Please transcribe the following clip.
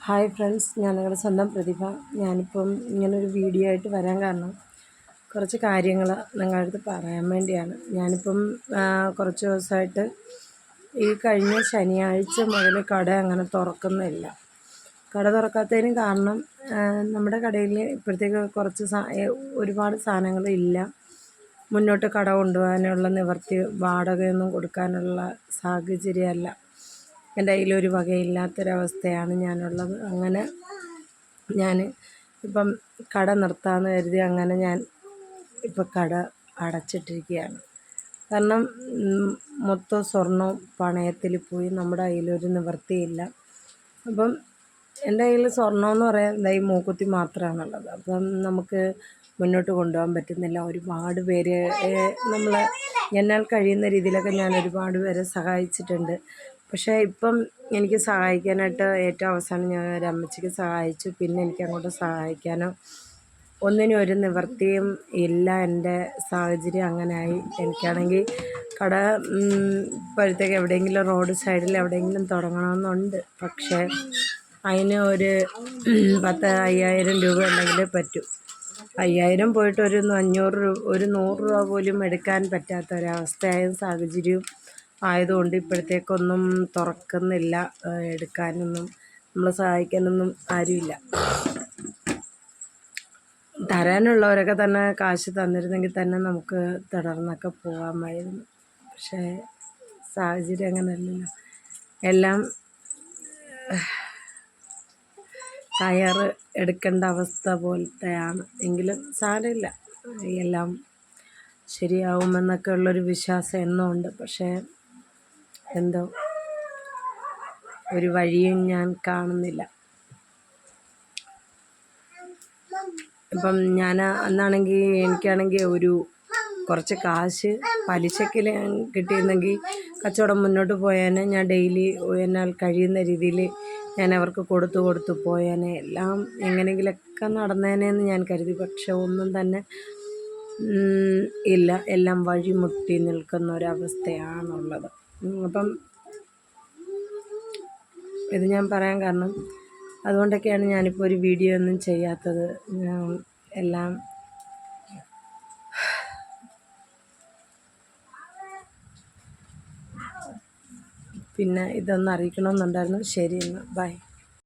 Hi friends, ഞാൻ നിങ്ങളുടെ സ്വന്തം പ്രതിഭ. ഞാനിപ്പം ഇങ്ങനൊരു വീഡിയോ ആയിട്ട് വരാൻ കാരണം കുറച്ച് കാര്യങ്ങൾ നിങ്ങളുടെ അടുത്ത് പറയാൻ വേണ്ടിയാണ്. ഞാനിപ്പം കുറച്ച് ദിവസമായിട്ട് ഈ കഴിഞ്ഞ ശനിയാഴ്ച മുതൽ കട അങ്ങനെ തുറക്കുന്നില്ല. കട തുറക്കാത്തതിന് കാരണം നമ്മുടെ കടയിൽ ഇപ്പോഴത്തേക്ക് കുറച്ച് ഒരുപാട് സാധനങ്ങളില്ല. മുന്നോട്ട് കട കൊണ്ടുപോകാനുള്ള നിവർത്തി, വാടകയൊന്നും കൊടുക്കാനുള്ള സാഹചര്യമല്ല. എൻ്റെ കയ്യിലൊരു വകയില്ലാത്തൊരവസ്ഥയാണ് ഞാനുള്ളത്. അങ്ങനെ ഞാൻ ഇപ്പം കട നിർത്താമെന്ന് കരുതി അങ്ങനെ ഞാൻ ഇപ്പം കട അടച്ചിട്ടിരിക്കുകയാണ്. കാരണം മൊത്തം സ്വർണ്ണവും പണയത്തിൽ പോയി. നമ്മുടെ കയ്യിലൊരു നിവൃത്തിയില്ല. അപ്പം എൻ്റെ കയ്യിൽ സ്വർണ്ണമെന്ന് പറയാൻ ഈ മൂക്കുത്തി മാത്രമാണുള്ളത്. അപ്പം നമുക്ക് മുന്നോട്ട് കൊണ്ടുപോകാൻ പറ്റുന്നില്ല. ഒരുപാട് പേര് എന്നാൽ കഴിയുന്ന രീതിയിലൊക്കെ ഞാൻ ഒരുപാട് പേരെ സഹായിച്ചിട്ടുണ്ട്. പക്ഷേ ഇപ്പം എനിക്ക് സഹായിക്കാനായിട്ട് ഏറ്റവും അവസാനം ഞാൻ ഒരു അമ്മച്ചിക്ക് സഹായിച്ചു. പിന്നെ എനിക്ക് അങ്ങോട്ട് സഹായിക്കാനോ ഒന്നിനും ഒരു നിവൃത്തിയും ഇല്ല. എൻ്റെ സാഹചര്യം അങ്ങനെയായി. എനിക്കാണെങ്കിൽ കട ഇപ്പോഴത്തേക്ക് എവിടെയെങ്കിലും റോഡ് സൈഡിൽ എവിടെയെങ്കിലും തുടങ്ങണമെന്നുണ്ട്. പക്ഷേ അതിന് ഒരു 10,000-5,000 രൂപ ഉണ്ടെങ്കിലേ പറ്റൂ. 5,000 പോയിട്ട് ഒരു 100 രൂപ പോലും എടുക്കാൻ പറ്റാത്ത ഒരവസ്ഥയായ സാഹചര്യവും ആയതുകൊണ്ട് ഇപ്പോഴത്തേക്കൊന്നും തുറക്കുന്നില്ല. എടുക്കാനൊന്നും നമ്മളെ സഹായിക്കാനൊന്നും ആരുമില്ല. തരാനുള്ളവരൊക്കെ തന്നെ കാശ് തന്നിരുന്നെങ്കിൽ തന്നെ നമുക്ക് തുടർന്നൊക്കെ പോകാമായിരുന്നു. പക്ഷേ സാഹചര്യം അങ്ങനെയല്ലല്ലോ. എല്ലാം കയറ് എടുക്കേണ്ട അവസ്ഥ പോലത്തെയാണ്. എങ്കിലും സാരമില്ല, എല്ലാം ശരിയാവുമെന്നൊക്കെ ഉള്ളൊരു വിശ്വാസം എന്നും ഉണ്ട്. പക്ഷേ എന്തോ ഒരു വഴിയും ഞാൻ കാണുന്നില്ല. ഇപ്പം ഞാൻ എനിക്കാണെങ്കിൽ കുറച്ച് കാശ് പലിശയ്ക്ക് കിട്ടിയിരുന്നെങ്കിൽ കച്ചവടം മുന്നോട്ട് പോയേനെ. ഞാൻ ഡെയിലി എന്നാൽ കഴിയുന്ന രീതിയിൽ ഞാൻ അവർക്ക് കൊടുത്തു പോയേനെ. എല്ലാം എങ്ങനെയെങ്കിലൊക്കെ നടന്നേനെന്ന് ഞാൻ കരുതി. പക്ഷെ ഒന്നും തന്നെ ഇല്ല. എല്ലാം വഴിമുട്ടി നിൽക്കുന്ന ഒരവസ്ഥയാണുള്ളത്. അപ്പം ഇത് ഞാൻ പറയാൻ കാരണം അതുകൊണ്ടൊക്കെയാണ് ഞാനിപ്പോൾ ഒരു വീഡിയോ ഒന്നും ചെയ്യാത്തത്. എല്ലാം പിന്നെ ഇതൊന്ന് അറിയിക്കണമെന്നുണ്ടായിരുന്നു. ശരി, എന്നാൽ ബൈ.